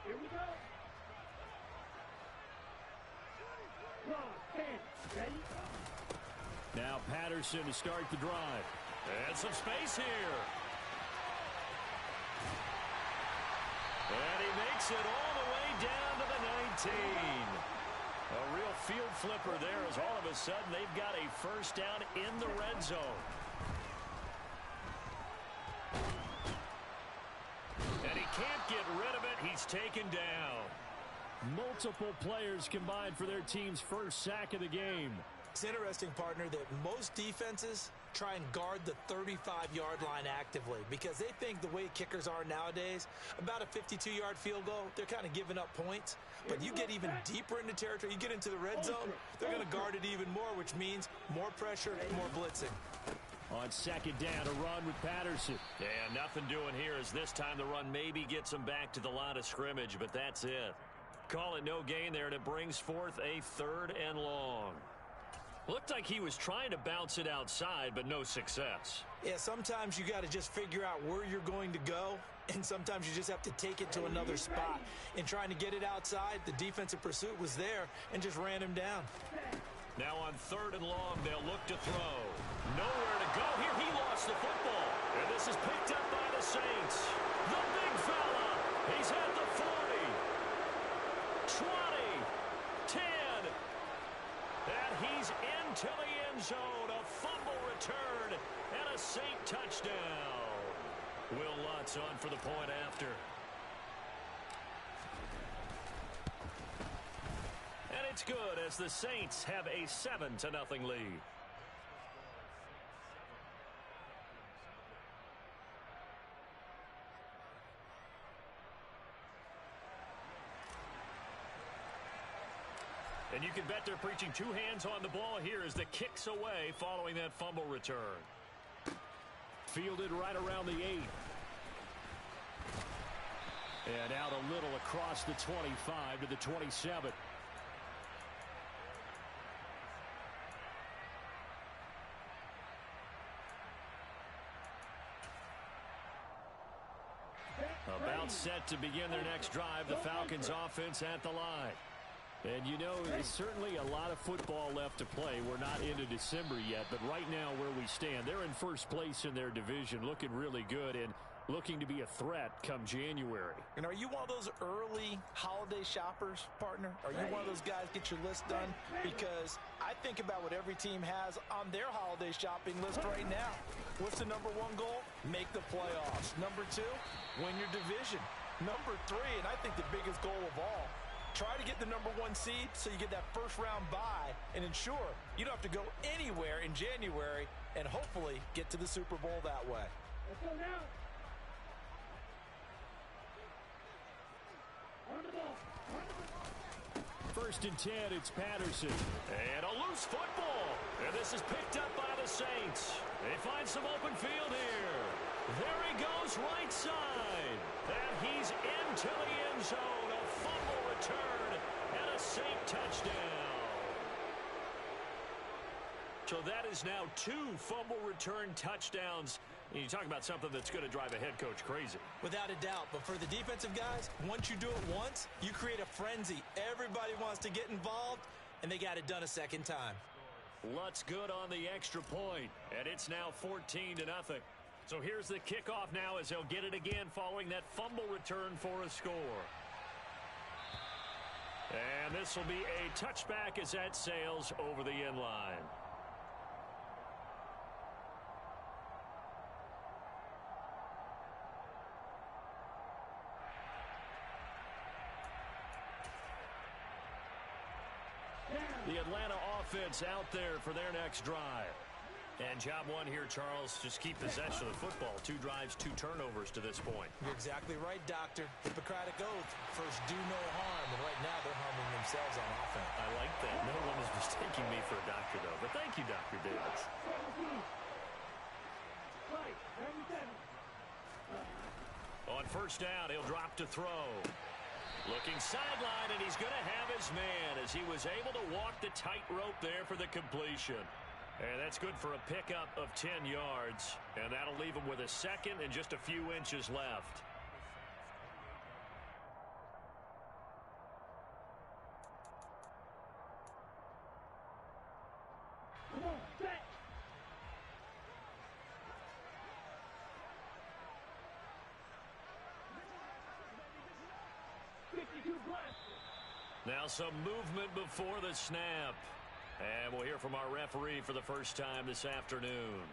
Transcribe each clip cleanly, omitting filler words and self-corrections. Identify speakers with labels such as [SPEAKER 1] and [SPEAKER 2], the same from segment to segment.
[SPEAKER 1] Here we go. Ready?
[SPEAKER 2] Now Patterson to start the drive.
[SPEAKER 3] And some space here. And he makes it all the way down to the 19. A real field flipper there as all of a sudden they've got a first down in the red zone. And he can't get rid of it. He's taken down.
[SPEAKER 2] Multiple players combined for their team's first sack of the game.
[SPEAKER 4] It's interesting, partner, that most defenses try and guard the 35-yard line actively because they think the way kickers are nowadays, about a 52-yard field goal, they're kind of giving up points. But you get even deeper into territory, you get into the red zone, they're going to guard it even more, which means more pressure, more blitzing.
[SPEAKER 2] On second down, a run with Patterson.
[SPEAKER 3] Yeah, nothing doing here as this time the run maybe gets him back to the line of scrimmage, but that's it. Call it no gain there, and it brings forth a 3rd and long. Looked like he was trying to bounce it outside, but no success.
[SPEAKER 4] Yeah, sometimes you got to just figure out where you're going to go, and sometimes you just have to take it to another spot. In trying to get it outside, the defensive pursuit was there and just ran him down.
[SPEAKER 3] Now on 3rd and long, they'll look to throw. Nowhere to go here. He lost the football. And this is picked up by the Saints. The big fella. He's at the 40. 20. 10. And he's into the end zone. A fumble return and a Saint touchdown. Will Lutz on for the point after. And it's good as the Saints have a 7-0 lead. And you can bet they're preaching 2 hands on the ball here as the kick's away following that fumble return.
[SPEAKER 2] Fielded right around the 8. And out a little across the 25 to the 27. About set to begin their next drive. The Falcons offense at the line. And, you know, there's certainly a lot of football left to play. We're not into December yet, but right now where we stand, they're in first place in their division, looking really good and looking to be a threat come January.
[SPEAKER 4] And are you one of those early holiday shoppers, partner? Are you one of those guys get your list done? Because I think about what every team has on their holiday shopping list right now. What's the number 1 goal? Make the playoffs. Number 2, win your division. Number 3, and I think the biggest goal of all, try to get the number 1 seed so you get that first-round bye and ensure you don't have to go anywhere in January and hopefully get to the Super Bowl that way.
[SPEAKER 1] Let's go now. On the ball.
[SPEAKER 2] 1st and 10, it's Patterson.
[SPEAKER 3] And a loose football. And this is picked up by the Saints. They find some open field here. There he goes right side. And he's into the end zone. A fumble return and a Saint touchdown. So that is now 2 fumble return touchdowns. And you talk about something that's going to drive a head coach crazy.
[SPEAKER 4] Without a doubt. But for the defensive guys, once you do it once, you create a frenzy. Everybody wants to get involved, and they got it done a second time.
[SPEAKER 3] Lutz good on the extra point, and it's now 14-0. So here's the kickoff now as they'll get it again following that fumble return for a score. And this will be a touchback as that sails over the end line. The Atlanta offense out there for their next drive. And job 1 here, Charles, just keep possession of the football. 2 drives, 2 turnovers to this point.
[SPEAKER 4] You're exactly right, Doctor. Hippocratic oath. First, do no harm. And right now, they're harming themselves on offense.
[SPEAKER 3] I like that. No one is mistaking me for a doctor, though. But thank you, Dr. Davis. On first down, he'll drop to throw. Looking sideline, and he's going to have his man as he was able to walk the tightrope there for the completion. And that's good for a pickup of 10 yards. And that'll leave him with a second and just a few inches left. Now some movement before the snap. And we'll hear from our referee for the first time this afternoon.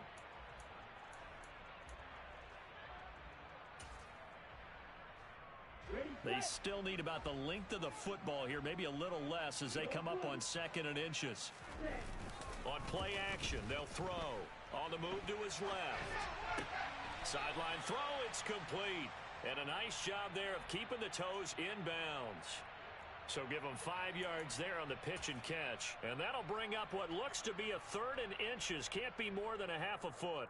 [SPEAKER 3] They still need about the length of the football here, maybe a little less as they come up on 2nd and inches. On play action, they'll throw. On the move to his left. Sideline throw, it's complete. And a nice job there of keeping the toes inbounds. So give him 5 yards there on the pitch and catch. And that'll bring up what looks to be a 3rd and inches. Can't be more than a half a foot.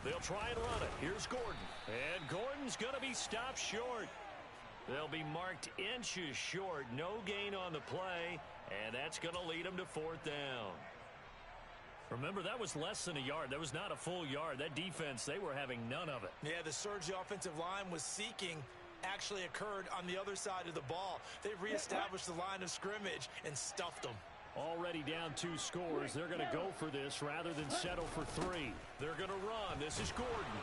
[SPEAKER 3] They'll try and run it. Here's Gordon. And Gordon's going to be stopped short. They'll be marked inches short. No gain on the play. And that's going to lead them to 4th down. Remember, that was less than a yard. That was not a full yard. That defense, they were having none of it.
[SPEAKER 4] Yeah, the surge the offensive line was seeking actually occurred on the other side of the ball. They reestablished the line of scrimmage and stuffed them.
[SPEAKER 2] Already down 2 scores. They're going to go for this rather than settle for 3.
[SPEAKER 3] They're going to run. This is Gordon.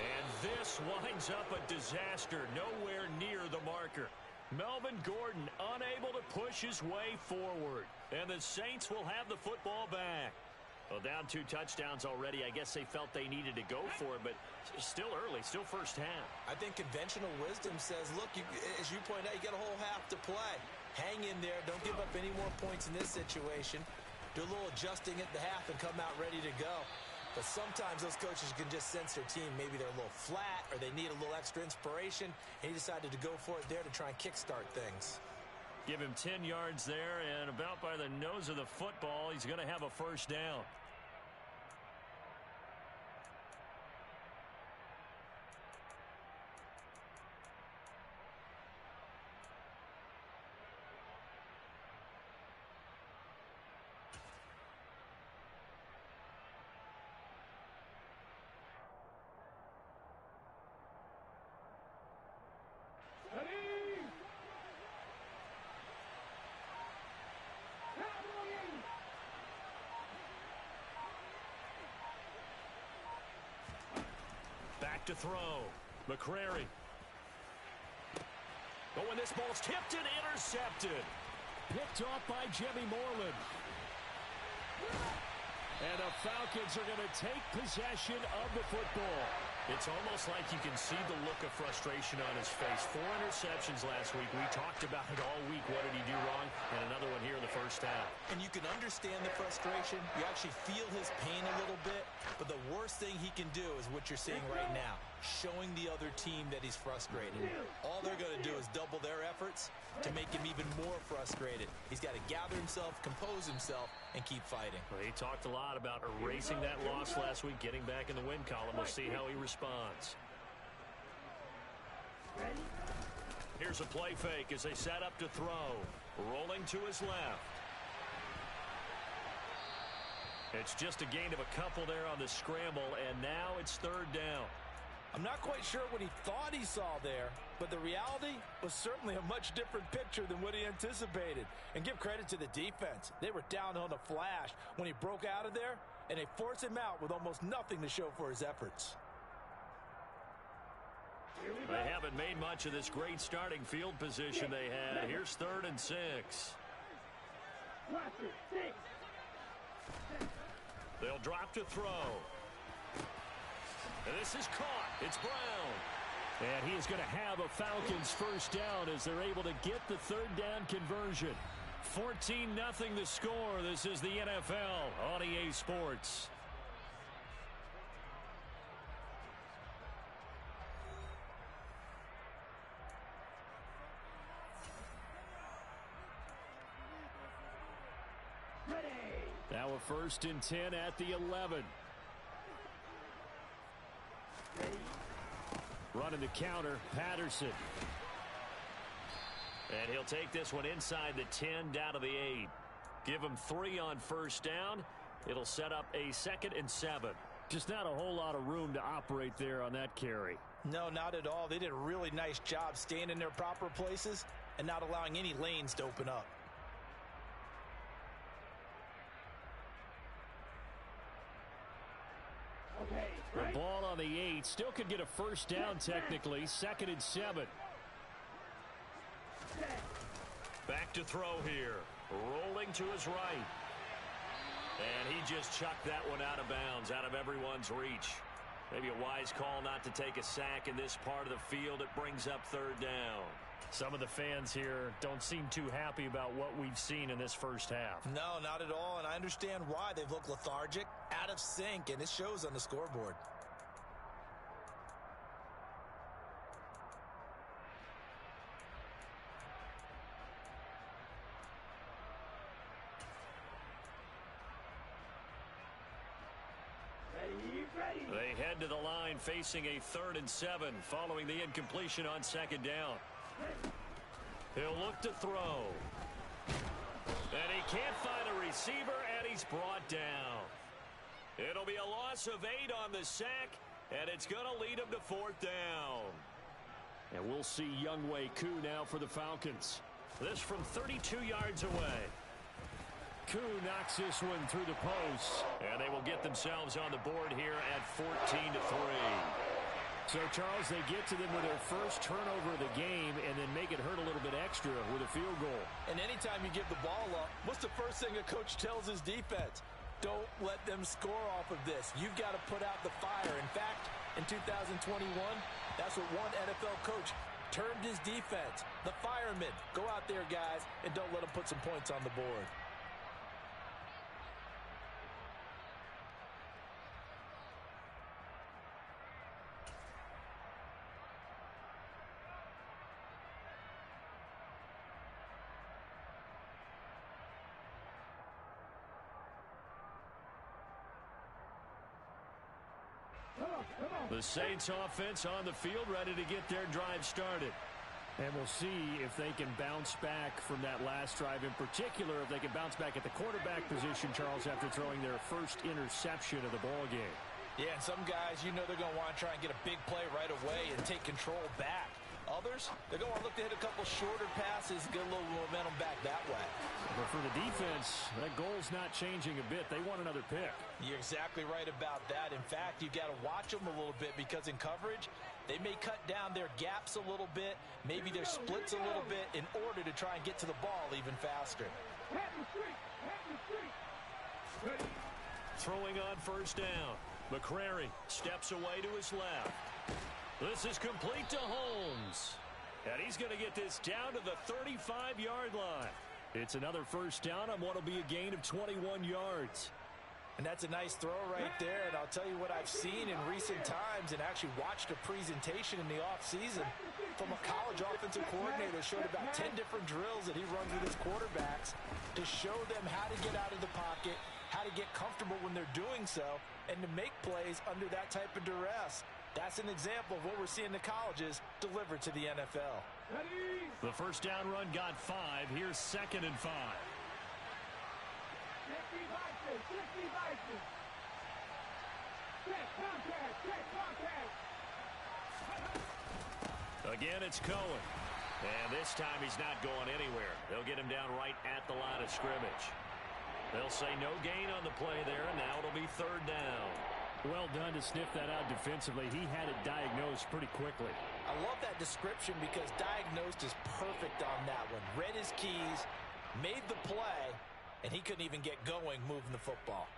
[SPEAKER 3] And this winds up a disaster. Nowhere near the marker. Melvin Gordon unable to push his way forward. And the Saints will have the football back. Well, down 2 touchdowns already. I guess they felt they needed to go for it, but still early, still first half.
[SPEAKER 4] I think conventional wisdom says, look, as you point out, you got a whole half to play. Hang in there. Don't give up any more points in this situation. Do a little adjusting at the half and come out ready to go. But sometimes those coaches can just sense their team. Maybe they're a little flat or they need a little extra inspiration. And he decided to go for it there to try and kickstart things.
[SPEAKER 3] Give him 10 yards there, and about by the nose of the football, he's going to have a first down. To throw. McCrary. Oh, and this ball's tipped and intercepted.
[SPEAKER 2] Picked off by Jimmy Moreland. And the Falcons are going to take possession of the football.
[SPEAKER 3] It's almost like you can see the look of frustration on his face. 4 interceptions last week. We talked about it all week. What did he do wrong? And another one here in the first half.
[SPEAKER 4] And you can understand the frustration. You actually feel his pain a little bit. But the worst thing he can do is what you're seeing right now. Showing the other team that he's frustrated. All they're going to do is double their efforts to make him even more frustrated. He's got to gather himself, compose himself, and keep fighting.
[SPEAKER 3] Well, he talked a lot about erasing that loss last week, getting back in the win column. We'll see how he responds. Here's a play fake as they set up to throw. Rolling to his left. It's just a gain of a couple there on the scramble, and now it's 3rd down.
[SPEAKER 4] I'm not quite sure what he thought he saw there, but the reality was certainly a much different picture than what he anticipated. And give credit to the defense. They were down on a flash when he broke out of there, and they forced him out with almost nothing to show for his efforts.
[SPEAKER 3] They haven't made much of this great starting field position they had. Here's 3rd and 6. They'll drop to throw. And this is caught. It's Brown.
[SPEAKER 2] And he is going to have a Falcons first down as they're able to get the 3rd down conversion. 14-0 the score. This is the NFL on EA Sports. Now a 1st and 10 at the 11. Running the counter, Patterson.
[SPEAKER 3] And he'll take this one inside the 10 down to the 8. Give him 3 on first down. It'll set up a 2nd and 7.
[SPEAKER 2] Just not a whole lot of room to operate there on that carry.
[SPEAKER 4] No, not at all. They did a really nice job staying in their proper places and not allowing any lanes to open up.
[SPEAKER 2] The ball on the 8 still could get a first down technically. 2nd and 7.
[SPEAKER 3] Back to throw here. Rolling to his right. And he just chucked that one out of bounds, out of everyone's reach. Maybe a wise call not to take a sack in this part of the field. It brings up 3rd down.
[SPEAKER 2] Some of the fans here don't seem too happy about what we've seen in this first half.
[SPEAKER 4] No, not at all, and I understand why. They've looked lethargic, out of sync, and it shows on the scoreboard.
[SPEAKER 3] They head to the line facing a 3rd and 7 following the incompletion on 2nd down. He'll look to throw. And he can't find a receiver, and he's brought down. It'll be a loss of 8 on the sack, and it's going to lead him to 4th down.
[SPEAKER 2] And we'll see Younghoe Koo now for the Falcons.
[SPEAKER 3] This from 32 yards away.
[SPEAKER 2] Koo knocks this one through the post.
[SPEAKER 3] And they will get themselves on the board here at 14-3.
[SPEAKER 2] So, Charles, they get to them with their first turnover of the game and then make it hurt a little bit extra with a field goal.
[SPEAKER 4] And anytime you give the ball up, what's the first thing a coach tells his defense? Don't let them score off of this. You've got to put out the fire. In fact, in 2021, that's what one NFL coach termed his defense. The firemen. Go out there, guys, and don't let them put some points on the board.
[SPEAKER 3] The Saints offense on the field ready to get their drive started.
[SPEAKER 2] And we'll see if they can bounce back from that last drive. In particular, if they can bounce back at the quarterback position, Charles, after throwing their first interception of the ball game.
[SPEAKER 4] Yeah, and some guys, you know they're going to want to try and get a big play right away and take control back. Others, they're going to look to hit a couple shorter passes, get a little momentum back that way.
[SPEAKER 2] But for the defense, that goal's not changing a bit. They want another pick.
[SPEAKER 4] You're exactly right about that. In fact, you've got to watch them a little bit because in coverage, they may cut down their gaps a little bit, maybe their splits a little bit in order to try and get to the ball even faster.
[SPEAKER 3] Throwing on 1st down. McCrary steps away to his left. This is complete to Holmes. And he's going to get this down to the 35-yard line.
[SPEAKER 2] It's another first down on what will be a gain of 21 yards.
[SPEAKER 4] And that's a nice throw right there. And I'll tell you what I've seen in recent times and actually watched a presentation in the offseason from a college offensive coordinator. Showed about 10 different drills that he runs with his quarterbacks to show them how to get out of the pocket, how to get comfortable when they're doing so, and to make plays under that type of duress. That's an example of what we're seeing the colleges deliver to the NFL.
[SPEAKER 3] The first down run got 5. Here's 2nd and 5. Again, it's Cohen. And this time he's not going anywhere. They'll get him down right at the line of scrimmage. They'll say no gain on the play there, and now it'll be 3rd down.
[SPEAKER 2] Well done to sniff that out defensively. He had it diagnosed pretty quickly.
[SPEAKER 4] I love that description because diagnosed is perfect on that one. Read his keys, made the play, and he couldn't even get going moving the football.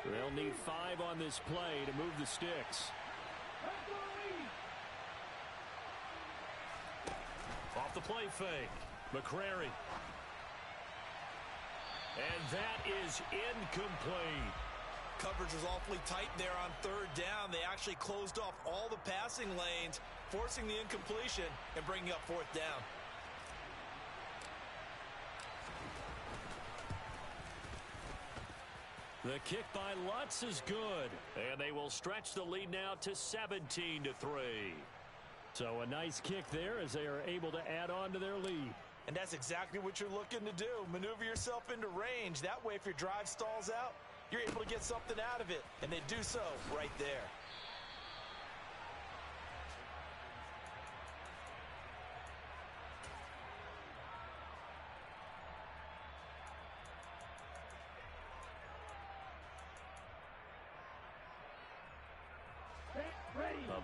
[SPEAKER 2] They'll need 5 on this play to move the sticks.
[SPEAKER 3] Off the play fake. McCrary. And that is incomplete.
[SPEAKER 4] Coverage was awfully tight there on 3rd down. They actually closed off all the passing lanes, forcing the incompletion and bringing up 4th down.
[SPEAKER 3] The kick by Lutz is good. And they will stretch the lead now to 17-3.
[SPEAKER 2] So a nice kick there as they are able to add on to their lead.
[SPEAKER 4] And that's exactly what you're looking to do. Maneuver yourself into range. That way, if your drive stalls out, you're able to get something out of it. And they do so right there.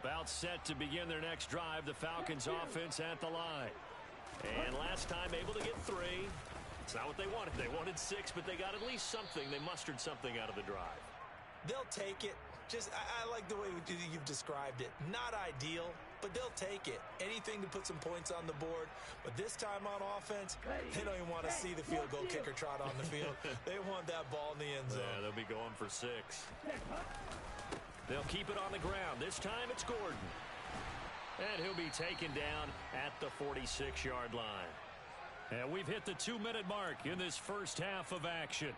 [SPEAKER 2] About set to begin their next drive, the Falcons offense at the line. And last time able to get 3. It's not what they wanted. They wanted 6, but they got at least something. They mustered something out of the drive.
[SPEAKER 4] They'll take it. I like the way you've described it. Not ideal, but they'll take it. Anything to put some points on the board. But this time on offense, they don't even want to see the field goal kicker trot on the field. They want that ball in the end zone.
[SPEAKER 2] Yeah, they'll be going for 6. They'll keep it on the ground. This time it's Gordon. And he'll be taken down at the 46-yard line. And we've hit the 2-minute mark in this first half of action.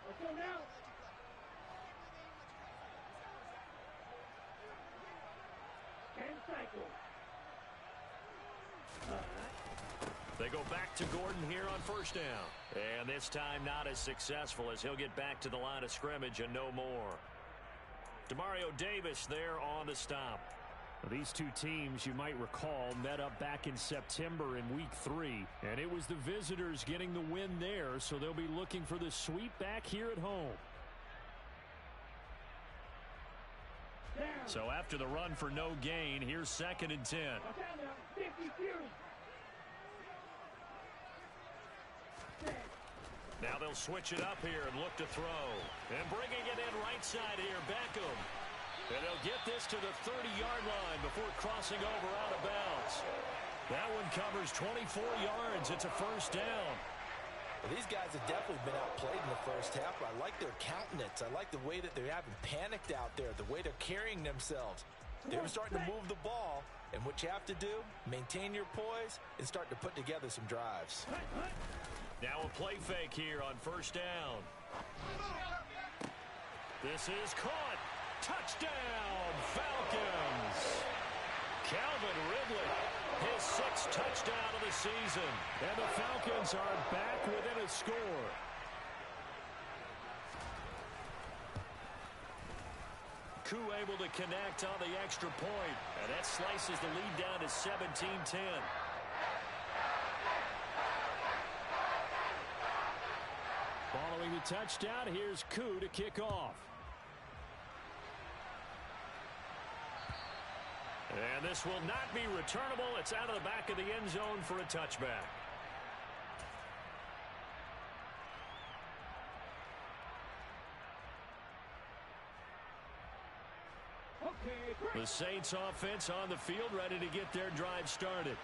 [SPEAKER 1] Let's go now. And cycle.
[SPEAKER 2] They go back to Gordon here on first down. And this time not as successful as he'll get back to the line of scrimmage and no more. Demario Davis there on the stop. These two teams, you might recall, met up back in September in Week 3. And it was the visitors getting the win there, so they'll be looking for the sweep back here at home.
[SPEAKER 1] Down.
[SPEAKER 2] So after the run for no gain, here's 2nd and 10.
[SPEAKER 1] 52.
[SPEAKER 2] Now they'll switch it up here and look to throw. And bringing it in right side here, Beckham. And they'll get this to the 30-yard line before crossing over out of bounds. That one covers 24 yards. It's a first down.
[SPEAKER 4] Well, these guys have definitely been outplayed in the first half. I like their countenance. I like the way that they haven't panicked out there, the way they're carrying themselves. They're starting to move the ball. And what you have to do, maintain your poise and start to put together some drives.
[SPEAKER 2] Now a play fake here on first down. This is caught. Touchdown, Falcons. Calvin Ridley, his 6th touchdown of the season. And the Falcons are back within a score. Koo able to connect on the extra point. And that slices the lead down to 17-10. Following the touchdown, here's Koo to kick off. And this will not be returnable. It's out of the back of the end zone for a touchback. The Saints offense on the field ready to get their drive started.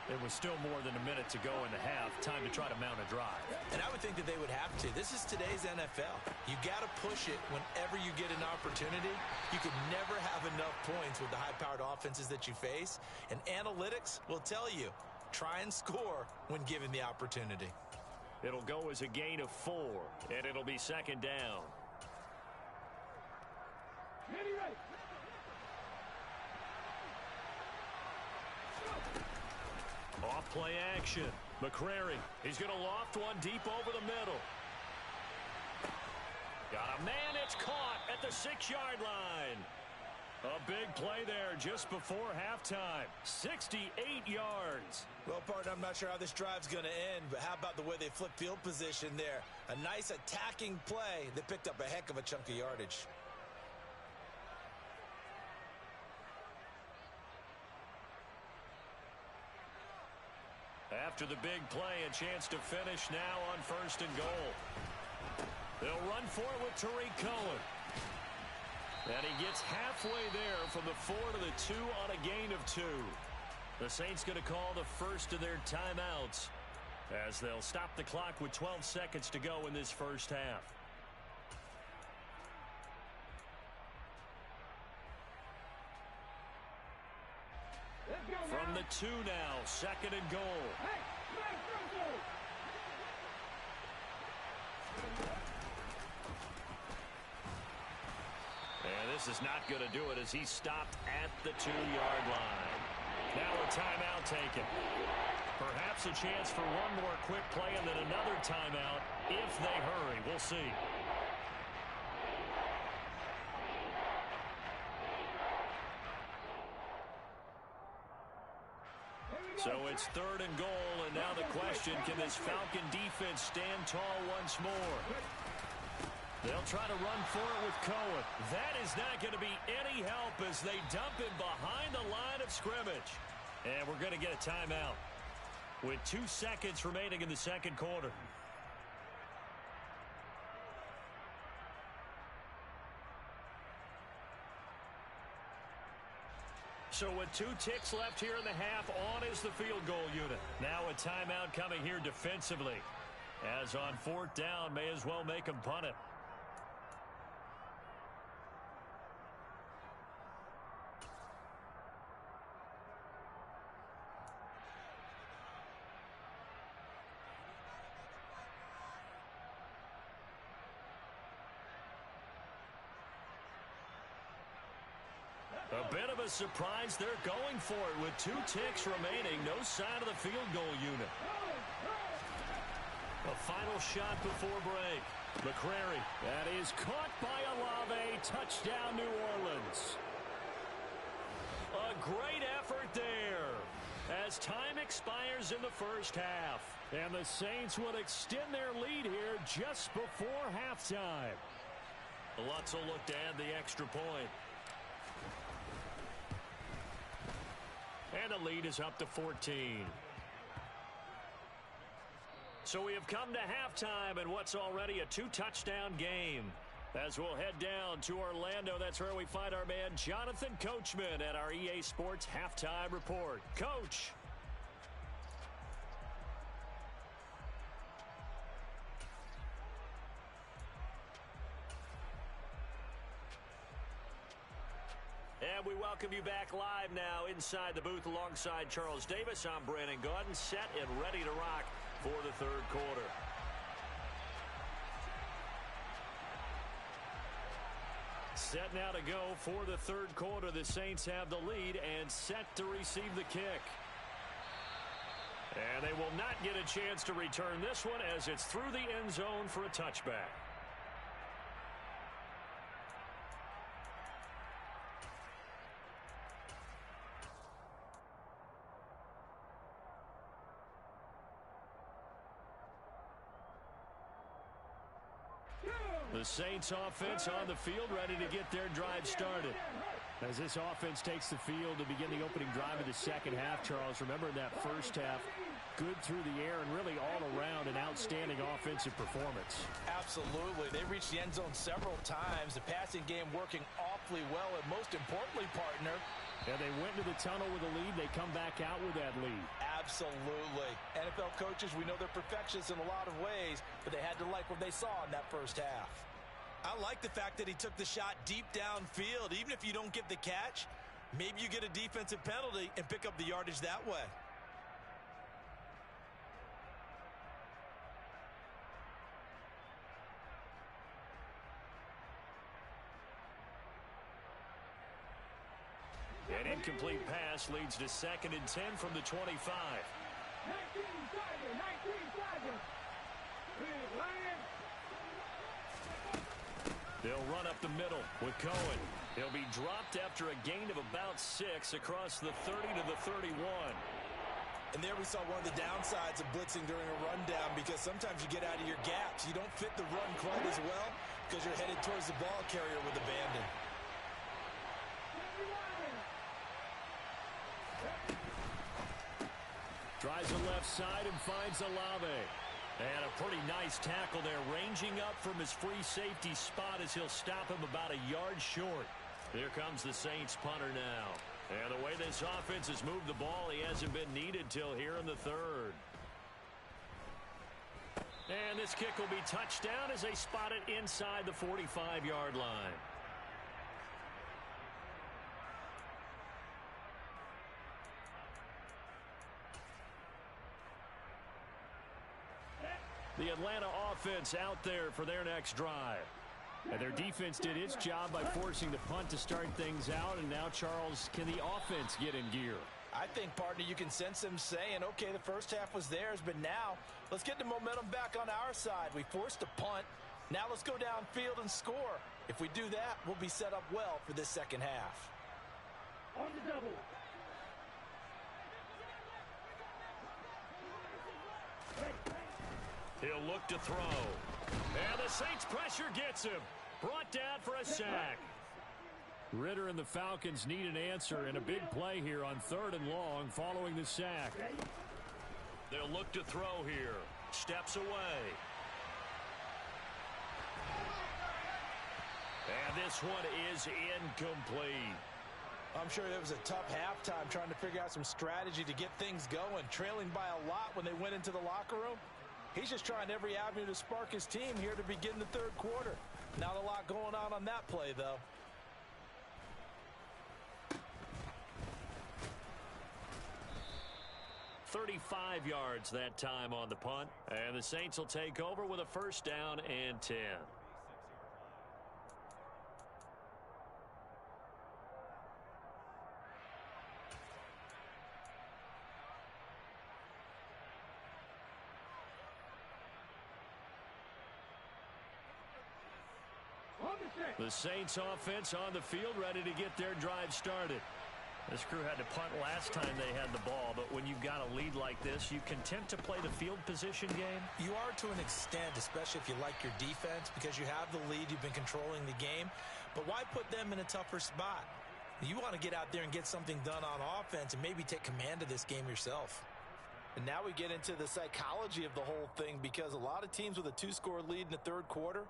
[SPEAKER 2] There was still more than a minute to go in the half. Time to try to mount a drive.
[SPEAKER 4] And I would think that they would have to. This is today's NFL. You got to push it whenever you get an opportunity. You can never have enough points with the high-powered offenses that you face. And analytics will tell you, try and score when given the opportunity.
[SPEAKER 2] It'll go as a gain of 4, and it'll be 2nd down. Off play action. McCrary. He's going to loft one deep over the middle. Got a man. It's caught at the 6-yard line. A big play there just before halftime. 68 yards.
[SPEAKER 4] Well, partner, I'm not sure how this drive's going to end, but how about the way they flip field position there? A nice attacking play. They picked up a heck of a chunk of yardage.
[SPEAKER 2] After the big play, a chance to finish now on 1st and goal. They'll run for it with Tariq Cohen. And he gets halfway there from the 4 to the 2 on a gain of 2. The Saints going to call the first of their timeouts as they'll stop the clock with 12 seconds to go in this first half. From the 2 now, 2nd and goal.
[SPEAKER 3] And this is not going to do it as he's stopped at the 2-yard line. Now a timeout taken. Perhaps a chance for one more quick play and then another timeout if they hurry. We'll see. So it's 3rd and goal, and now the question, can this Falcon defense stand tall once more? They'll try to run for it with Cohen. That is not going to be any help as they dump him behind the line of scrimmage. And we're going to get a timeout with 2 seconds remaining in the second quarter. So with 2 ticks left here in the half, on is the field goal unit. Now a timeout coming here defensively. As on 4th down, may as well make them punt it. A bit of a surprise. They're going for it with 2 ticks remaining. No sign of the field goal unit. A final shot before break. McCrary. That is caught by Olave. Touchdown, New Orleans. A great effort there as time expires in the first half. And the Saints would extend their lead here just before halftime. Lutz will look to add the extra point. And the lead is up to 14. So we have come to halftime in what's already a 2-touchdown game. As we'll head down to Orlando, that's where we find our man Jonathan Coachman at our EA Sports Halftime Report. Coach. And we welcome you back live now inside the booth alongside Charles Davis. I'm Brandon Gaudin, set and ready to rock for the third quarter. Set now to go for the third quarter. The Saints have the lead and set to receive the kick. And they will not get a chance to return this one as it's through the end zone for a touchback. The Saints offense on the field, ready to get their drive started. As this offense takes the field to begin the opening drive of the second half, Charles, remember in that first half, good through the air and really all around an outstanding offensive performance.
[SPEAKER 4] Absolutely. They reached the end zone several times. The passing game working awfully well, and most importantly, partner,
[SPEAKER 2] and they went to the tunnel with a lead. They come back out with that lead.
[SPEAKER 4] Absolutely. NFL coaches, we know they're perfectionists in a lot of ways, but they had to like what they saw in that first half.
[SPEAKER 5] I like the fact that he took the shot deep downfield. Even if you don't get the catch, maybe you get a defensive penalty and pick up the yardage that way.
[SPEAKER 3] An incomplete pass leads to 2nd and 10 from the 25.
[SPEAKER 1] 19 seconds.
[SPEAKER 3] They'll run up the middle with Cohen. He'll be dropped after a gain of about 6 across the 30 to the 31.
[SPEAKER 5] And there we saw one of the downsides of blitzing during a rundown, because sometimes you get out of your gaps. You don't fit the run quite as well because you're headed towards the ball carrier with abandon.
[SPEAKER 2] Tries the left side and finds Olave.
[SPEAKER 3] And a pretty nice tackle there, ranging up from his free safety spot as he'll stop him about a yard short. Here comes the Saints punter now. And the way this offense has moved the ball, he hasn't been needed till here in the third. And this kick will be touched down as they spot it inside the 45-yard line. The Atlanta offense out there for their next drive.
[SPEAKER 2] And their defense did its job by forcing the punt to start things out. And now, Charles, can the offense get in gear?
[SPEAKER 4] I think, partner, you can sense them saying, okay, the first half was theirs, but now let's get the momentum back on our side. We forced a punt. Now let's go downfield and score. If we do that, we'll be set up well for this second half.
[SPEAKER 1] On the double.
[SPEAKER 3] He'll look to throw. And the Saints pressure gets him. Brought down for a sack.
[SPEAKER 2] Ridder and the Falcons need an answer and a big play here on 3rd and long following the sack.
[SPEAKER 3] They'll look to throw here. Steps away. And this one is incomplete.
[SPEAKER 4] I'm sure it was a tough halftime trying to figure out some strategy to get things going. Trailing by a lot when they went into the locker room. He's just trying every avenue to spark his team here to begin the third quarter. Not a lot going on that play, though.
[SPEAKER 3] $35 yards that time on the punt. And the Saints will take over with a first down and 10.
[SPEAKER 2] The Saints offense on the field ready to get their drive started.
[SPEAKER 3] This crew had to punt last time they had the ball, but when you've got a lead like this, you content to play the field position game?
[SPEAKER 4] You are to an extent, especially if you like your defense, because you have the lead, you've been controlling the game. But why put them in a tougher spot? You want to get out there and get something done on offense and maybe take command of this game yourself. And now we get into the psychology of the whole thing, because a lot of teams with a 2-score lead in the third quarter,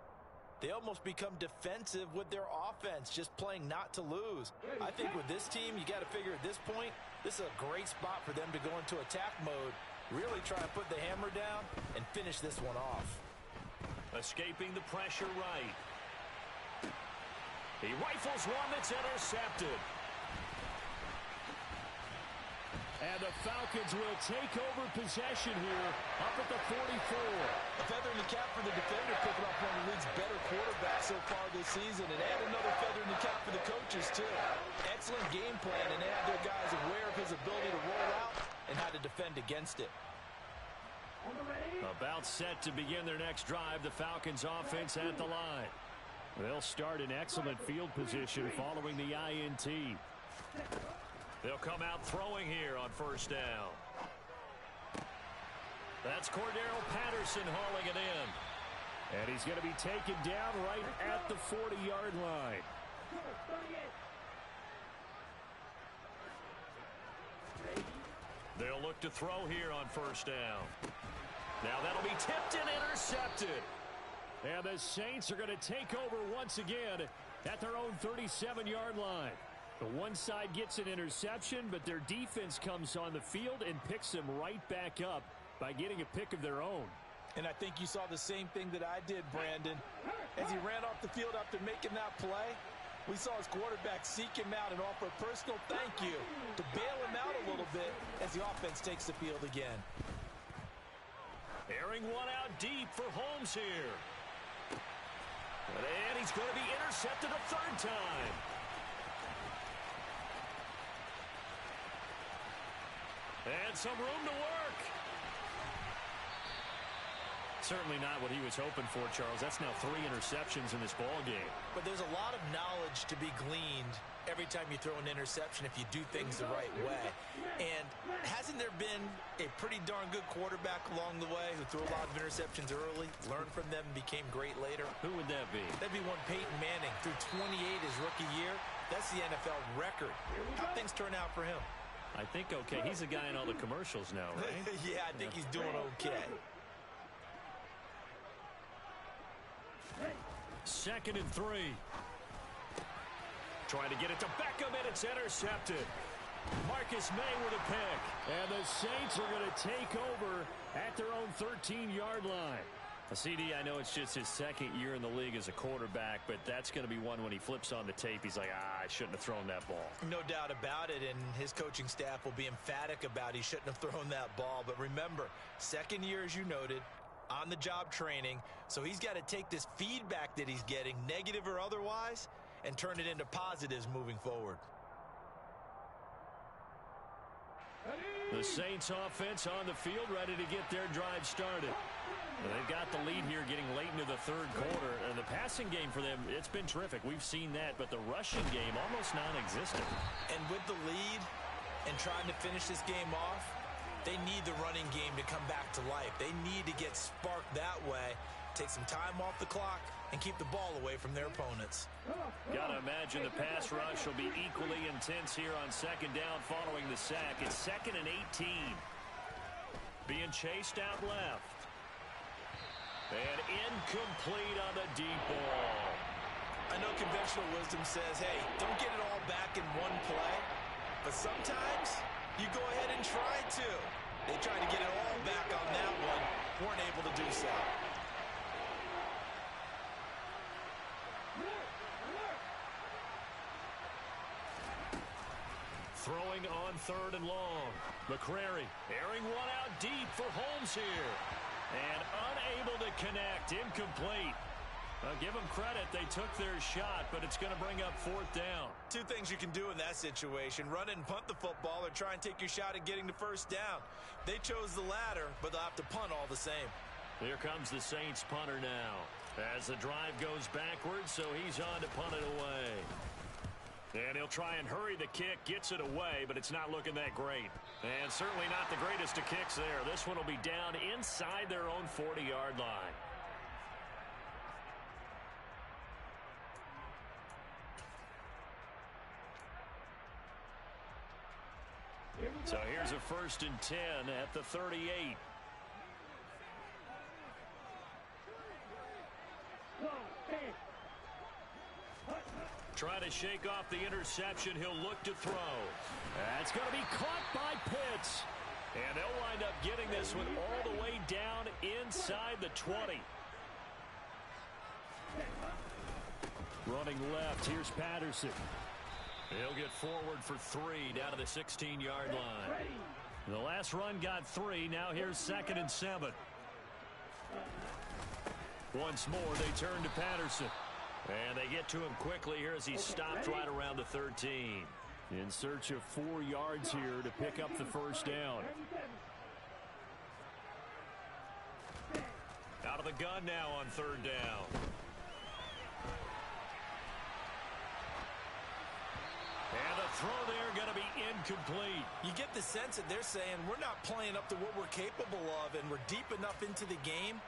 [SPEAKER 4] they almost become defensive with their offense, just playing not to lose. I think with this team, you got to figure at this point, this is a great spot for them to go into attack mode, really try to put the hammer down and finish this one off.
[SPEAKER 3] Escaping the pressure right. He rifles one that's intercepted.
[SPEAKER 2] And the Falcons will take over possession here up at the 44.
[SPEAKER 4] A feather in the cap for the defender, picking up one of the league's better quarterbacks so far this season, and add another feather in the cap for the coaches, too. Excellent game plan, and they have their guys aware of his ability to roll out and how to defend against it.
[SPEAKER 2] About set to begin their next drive, the Falcons offense at the line. They'll start in excellent field position following the INT.
[SPEAKER 3] They'll come out throwing here on first down. That's Cordero Patterson hauling it in.
[SPEAKER 2] And he's going to be taken down right at the 40-yard line.
[SPEAKER 3] They'll look to throw here on first down. Now that'll be tipped and intercepted.
[SPEAKER 2] And the Saints are going to take over once again at their own 37-yard line. The one side gets an interception, but their defense comes on the field and picks them right back up by getting a pick of their own.
[SPEAKER 4] And I think you saw the same thing that I did, Brandon. As he ran off the field after making that play, we saw his quarterback seek him out and offer a personal thank you to bail him out a little bit as the offense takes the field again.
[SPEAKER 3] Airing one out deep for Holmes here. And he's going to be intercepted a third time. And some room to work.
[SPEAKER 2] Certainly not what he was hoping for, Charles. That's now 3 interceptions in this ball game.
[SPEAKER 4] But there's a lot of knowledge to be gleaned every time you throw an interception if you do things the right way. And hasn't there been a pretty darn good quarterback along the way who threw a lot of interceptions early, learned from them, and became great later?
[SPEAKER 2] Who would that be?
[SPEAKER 4] That'd be one Peyton Manning. Threw 28 his rookie year. That's the NFL record. How'd things turn out for him?
[SPEAKER 2] I think okay. He's a guy in all the commercials now, right?
[SPEAKER 4] Yeah, I think he's doing okay.
[SPEAKER 3] 2nd and 3. Trying to get it to Beckham, and it's intercepted. Marcus May with a pick.
[SPEAKER 2] And the Saints are going to take over at their own 13-yard line. CD, I know it's just his 2nd year in the league as a quarterback, but that's going to be one when he flips on the tape. He's like, I shouldn't have thrown that ball.
[SPEAKER 4] No doubt about it, and his coaching staff will be emphatic about he shouldn't have thrown that ball. But remember, 2nd year, as you noted,
[SPEAKER 5] on-the-job training, so he's got to take this feedback that he's getting, negative or otherwise, and turn it into positives moving forward.
[SPEAKER 2] The Saints offense on the field, ready to get their drive started. They've got the lead here getting late into the third quarter. And the passing game for them, it's been terrific. We've seen that, but the rushing game almost non-existent.
[SPEAKER 5] And with the lead and trying to finish this game off, they need the running game to come back to life. They need to get sparked that way, take some time off the clock, and keep the ball away from their opponents.
[SPEAKER 2] Gotta imagine the pass rush will be equally intense here on second down following the sack. It's 2nd and 18. Being chased out left. And incomplete on the deep ball.
[SPEAKER 5] I know conventional wisdom says, hey, don't get it all back in one play. But sometimes you go ahead and try to. They tried to get it all back on that one. Weren't able to do so.
[SPEAKER 2] Throwing on 3rd and long. McCrary airing one out deep for Holmes here. And unable to connect. Incomplete. Give them credit. They took their shot, but it's going to bring up 4th down.
[SPEAKER 5] Two things you can do in that situation. Run and punt the football or try and take your shot at getting the first down. They chose the latter, but they'll have to punt all the same.
[SPEAKER 2] Here comes the Saints punter now. As the drive goes backwards, so he's on to punt it away. And he'll try and hurry the kick, gets it away, but it's not looking that great. And certainly not the greatest of kicks there. This one will be down inside their own 40-yard line. So here's a 1st and 10 at the 38. Trying to shake off the interception. He'll look to throw. That's going to be caught by Pitts. And they'll wind up getting this one all the way down inside the 20. Running left, here's Patterson. He'll get forward for 3 down to the 16-yard line. The last run got 3. Now here's 2nd and 7. Once more, they turn to Patterson. And they get to him quickly here as he's stopped right around the 13. In search of 4 yards here to pick up the first down. Out of the gun now on 3rd down. And the throw there going to be incomplete.
[SPEAKER 5] You get the sense that they're saying we're not playing up to what we're capable of, and we're deep enough into the game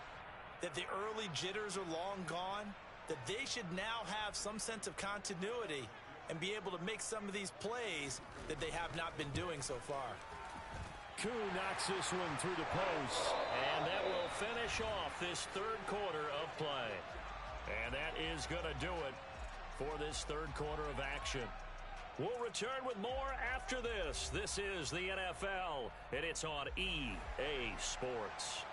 [SPEAKER 5] that the early jitters are long gone, that they should now have some sense of continuity and be able to make some of these plays that they have not been doing so far.
[SPEAKER 2] Koo knocks this one through the post, and that will finish off this 3rd quarter of play. And that is going to do it for this 3rd quarter of action. We'll return with more after this. This is the NFL, and it's on EA Sports.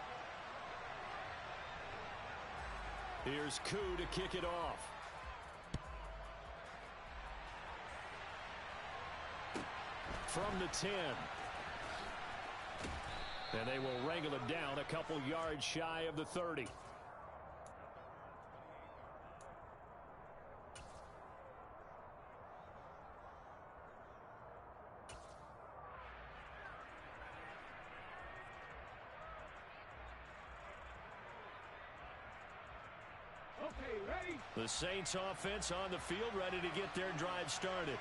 [SPEAKER 2] Here's Koo to kick it off. From the 10. And they will wrangle it down a couple yards shy of the 30. The Saints offense on the field, ready to get their drive started.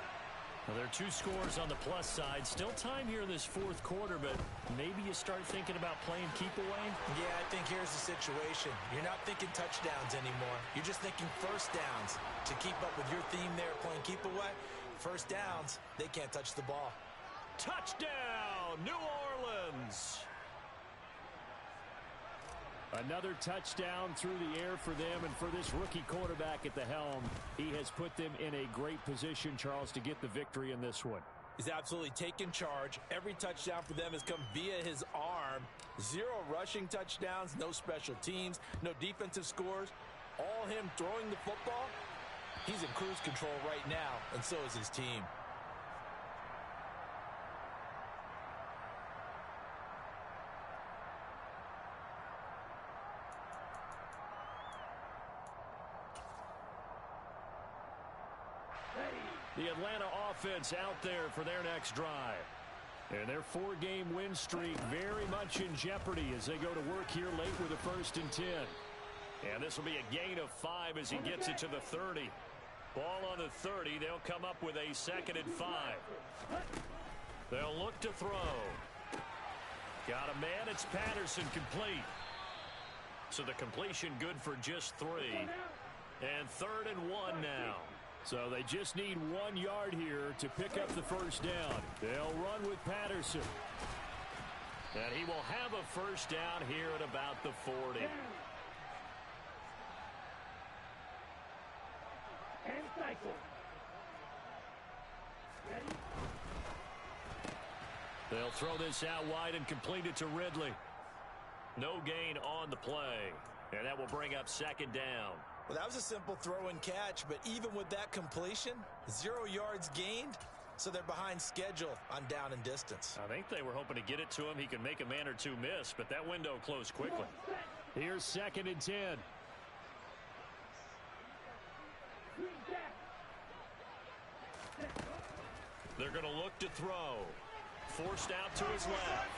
[SPEAKER 2] Well, there are 2 scores on the plus side. Still time here in this 4th quarter, but maybe you start thinking about playing keep away?
[SPEAKER 5] Yeah, I think here's the situation. You're not thinking touchdowns anymore. You're just thinking first downs. To keep up with your theme there, playing keep away, first downs, they can't touch the ball.
[SPEAKER 2] Touchdown, New Orleans! Another touchdown through the air for them, and for this rookie quarterback at the helm, he has put them in a great position, Charles, to get the victory in this one.
[SPEAKER 5] He's absolutely taken charge. Every touchdown for them has come via his arm. 0 rushing touchdowns, no special teams, no defensive scores. All him throwing the football. He's in cruise control right now, and so is his team.
[SPEAKER 2] The Atlanta offense out there for their next drive. And their 4-game win streak very much in jeopardy as they go to work here late with a 1st and 10. And this will be a gain of 5 as he gets it to the 30. Ball on the 30. They'll come up with a 2nd and 5. They'll look to throw. Got a man. It's Patterson, complete. So the completion good for just 3. And 3rd and 1 now. So they just need 1 yard here to pick up the 1st down. They'll run with Patterson. And he will have a 1st down here at about the 40.
[SPEAKER 1] And cycle. Ready?
[SPEAKER 2] They'll throw this out wide and complete it to Ridley. No gain on the play. And that will bring up 2nd down.
[SPEAKER 5] Well, that was a simple throw and catch, but even with that completion, 0 yards gained, so they're behind schedule on down and distance.
[SPEAKER 2] I think they were hoping to get it to him. He could make a man or two miss, but that window closed quickly. Here's 2nd and 10. They're going to look to throw. Forced out to his left.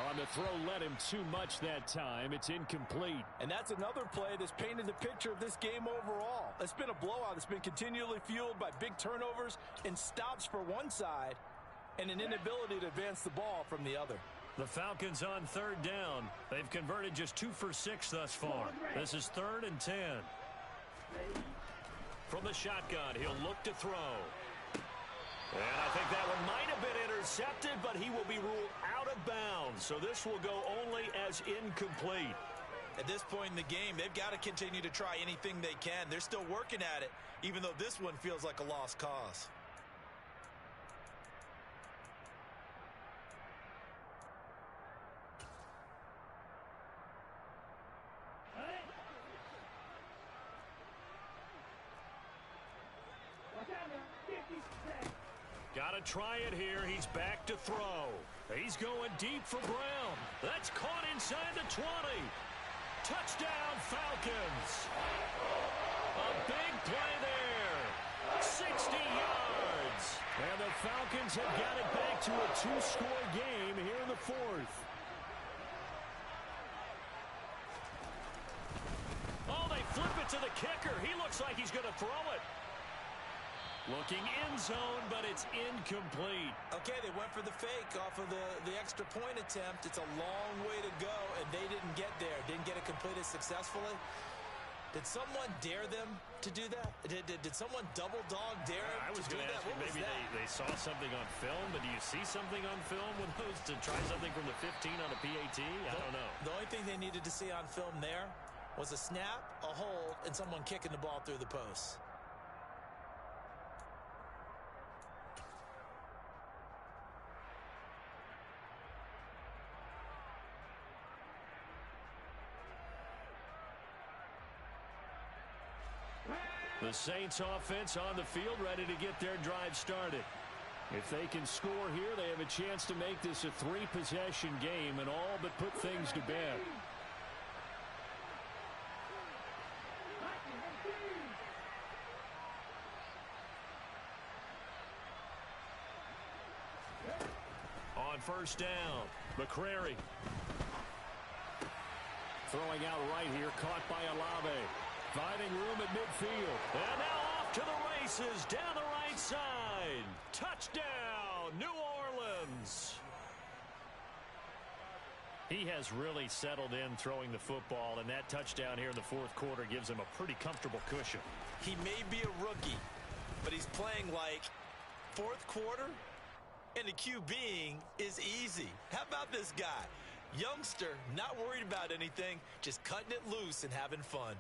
[SPEAKER 2] On the throw led him too much that time. It's incomplete.
[SPEAKER 4] And that's another play that's painted the picture of this game overall. It's been a blowout. It's been continually fueled by big turnovers and stops for one side and an inability to advance the ball from the other.
[SPEAKER 2] The Falcons on 3rd down. They've converted just 2 for 6 thus far. This is 3rd and 10. From the shotgun, he'll look to throw. And I think that one might have been intercepted, but he will be ruled out of bounds. So this will go only as incomplete.
[SPEAKER 5] At this point in the game, they've got to continue to try anything they can. They're still working at it, even though this one feels like a lost cause.
[SPEAKER 2] Got to try it here. He's back to throw. He's going deep for Brown. That's caught inside the 20. Touchdown, Falcons. A big play there. 60 yards. And the Falcons have got it back to a 2-score game here in the 4th. Oh, they flip it to the kicker. He looks like he's going to throw it. Looking in zone, but it's incomplete.
[SPEAKER 5] Okay, they went for the fake off of the extra point attempt. It's a long way to go, and they didn't get there. Didn't get it completed successfully. Did someone dare them to do that? Did someone double dog dare them
[SPEAKER 2] I was
[SPEAKER 5] to do
[SPEAKER 2] going to
[SPEAKER 5] that?
[SPEAKER 2] ask you, maybe they saw something on film, but do you see something on film with those to try something from the 15 on a PAT? I don't know.
[SPEAKER 5] The only thing they needed to see on film there was a snap, a hold, and someone kicking the ball through the post.
[SPEAKER 2] The Saints offense on the field ready to get their drive started. If they can score here, they have a chance to make this a 3-possession game and all but put things to bed. On 1st down, McCrary. Throwing out right here, caught by Olave. Finding room at midfield. And now off to the races down the right side. Touchdown, New Orleans. He has really settled in throwing the football, and that touchdown here in the 4th quarter gives him a pretty comfortable cushion.
[SPEAKER 5] He may be a rookie, but he's playing like 4th quarter, and the QBing is easy. How about this guy? Youngster, not worried about anything, just cutting it loose and having fun.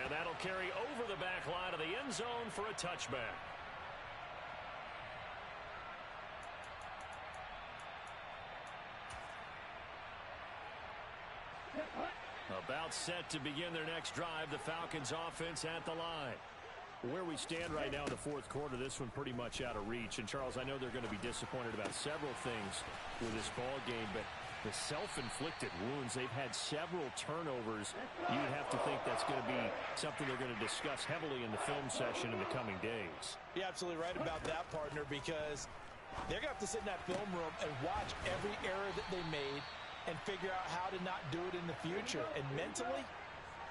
[SPEAKER 2] And that'll carry over the back line of the end zone for a touchback. About set to begin their next drive, the Falcons offense at the line. Where we stand right now in the 4th quarter, this one pretty much out of reach. And, Charles, I know they're going to be disappointed about several things with this ball game, but The self-inflicted wounds, they've had several turnovers. You'd have to think that's going to be something they're going to discuss heavily in the film session in the coming days.
[SPEAKER 4] You're absolutely right about that, partner, because they're going to have to sit in that film room and watch every error that they made and figure out how to not do it in the future. And mentally,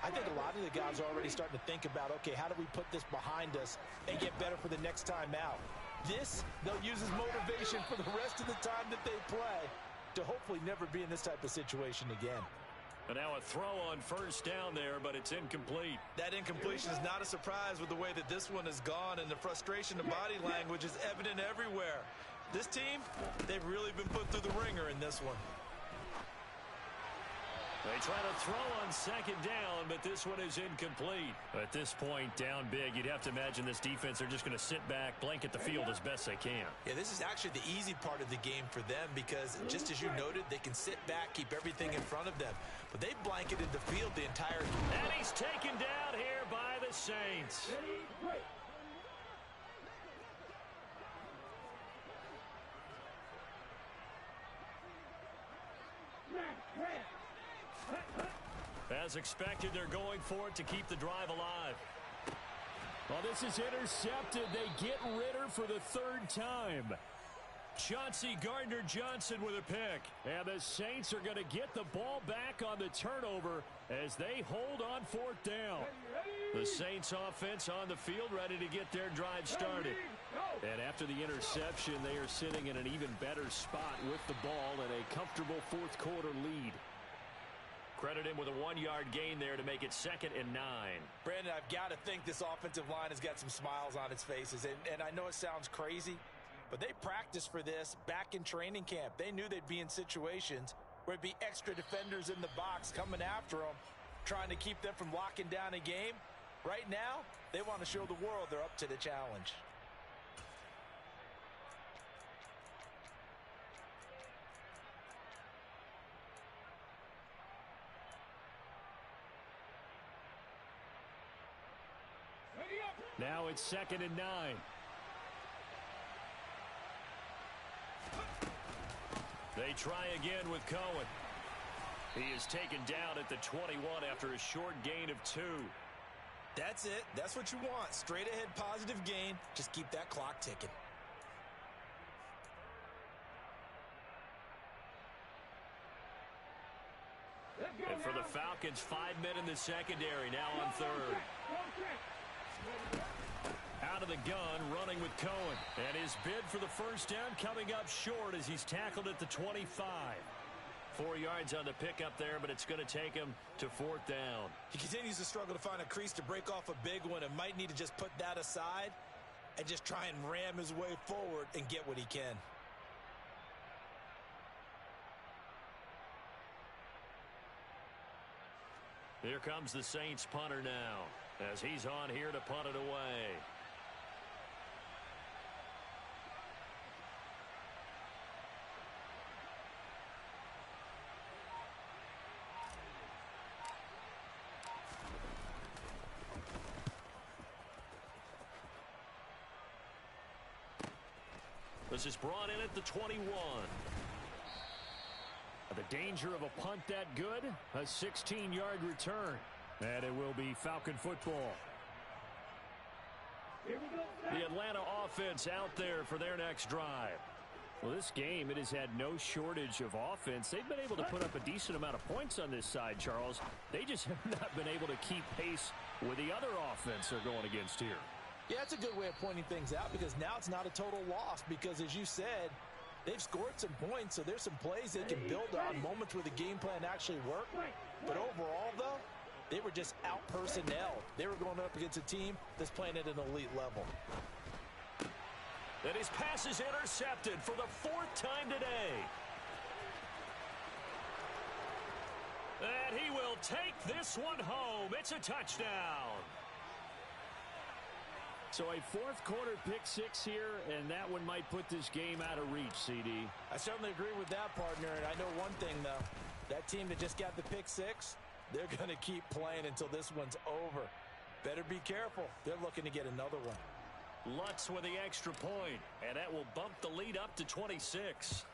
[SPEAKER 4] I think a lot of the guys are already starting to think about, okay, how do we put this behind us and get better for the next time out? This, they'll use as motivation for the rest of the time that they play to hopefully never be in this type of situation again.
[SPEAKER 3] And now a throw on first down there, but it's incomplete.
[SPEAKER 5] That incompletion is not a surprise with the way that this one has gone, and the frustration of body language is evident everywhere. This team, they've really been put through the ringer in this one.
[SPEAKER 3] They try to throw on second down, but this one is incomplete.
[SPEAKER 2] At this point, down big, you'd have to imagine this defense are just going to sit back, blanket the field as best they can.
[SPEAKER 5] Yeah, this is actually the easy part of the game for them because, just as you noted, they can sit back, keep everything in front of them. But they've blanketed the field the entire game.
[SPEAKER 3] And he's taken down here by the Saints. As expected, they're going for it to keep the drive alive.
[SPEAKER 2] Well, this is intercepted. They get Ritter for the third time.
[SPEAKER 3] Chauncey Gardner-Johnson with a pick.
[SPEAKER 2] And the Saints are going to get the ball back on the turnover as they hold on fourth down.
[SPEAKER 3] The Saints offense on the field ready to get their drive started.
[SPEAKER 2] And after the interception, they are sitting in an even better spot with the ball and a comfortable fourth quarter lead.
[SPEAKER 3] Credit him with a 1-yard gain there to make it 2nd and 9.
[SPEAKER 4] Brandon, I've got to think this offensive line has got some smiles on its faces. And I know it sounds crazy, but they practiced for this back in training camp. They knew they'd be in situations where it'd be extra defenders in the box coming after them, trying to keep them from locking down a game. Right now, they want to show the world they're up to the challenge.
[SPEAKER 2] Now it's 2nd and 9.
[SPEAKER 3] They try again with Cohen. He is taken down at the 21 after a short gain of 2.
[SPEAKER 5] That's it. That's what you want. Straight ahead positive gain. Just keep that clock ticking.
[SPEAKER 3] And for the Falcons, 5 men in the secondary, now on third. Out of the gun, running with Cohen. And his bid for the first down coming up short as he's tackled at the 25. 4 yards on the pickup there, but it's going to take him to fourth down.
[SPEAKER 5] He continues to struggle to find a crease to break off a big one and might need to just put that aside and just try and ram his way forward and get what he can.
[SPEAKER 3] Here comes the Saints punter now as he's on here to punt it away. This is brought in at the 21.
[SPEAKER 2] The danger of a punt that good, a 16-yard return. And it will be Falcon football.
[SPEAKER 3] The Atlanta offense out there for their next drive.
[SPEAKER 2] Well, this game, it has had no shortage of offense. They've been able to put up a decent amount of points on this side, Charles. They just have not been able to keep pace with the other offense they're going against here.
[SPEAKER 4] Yeah, that's a good way of pointing things out because now it's not a total loss because, as you said, they've scored some points, so there's some plays they can build on, moments where the game plan actually worked. But overall, though, they were just out-personnel. They were going up against a team that's playing at an elite level.
[SPEAKER 3] And his pass is intercepted for the 4th time today. And he will take this one home. It's a touchdown.
[SPEAKER 2] So a fourth quarter pick 6 here, and that one might put this game out of reach, CD.
[SPEAKER 4] I certainly agree with that, partner. And I know one thing, though. That team that just got the pick 6, they're going to keep playing until this one's over. Better be careful. They're looking to get another one.
[SPEAKER 3] Lutz with the extra point, and that will bump the lead up to 26.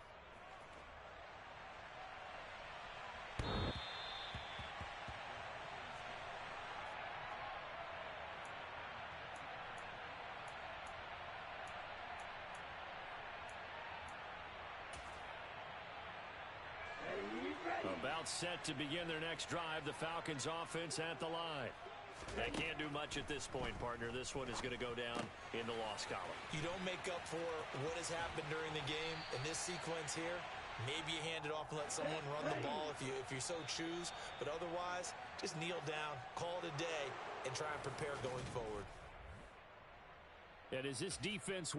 [SPEAKER 2] out set to begin their next drive. The Falcons offense at the line. They can't do much at this point, partner. This one is going to go down in the loss column.
[SPEAKER 5] You don't make up for what has happened during the game in this sequence here. Maybe you hand it off and let someone run the ball if you so choose. But otherwise, just kneel down, call it a day, and try and prepare going forward.
[SPEAKER 2] And as this defense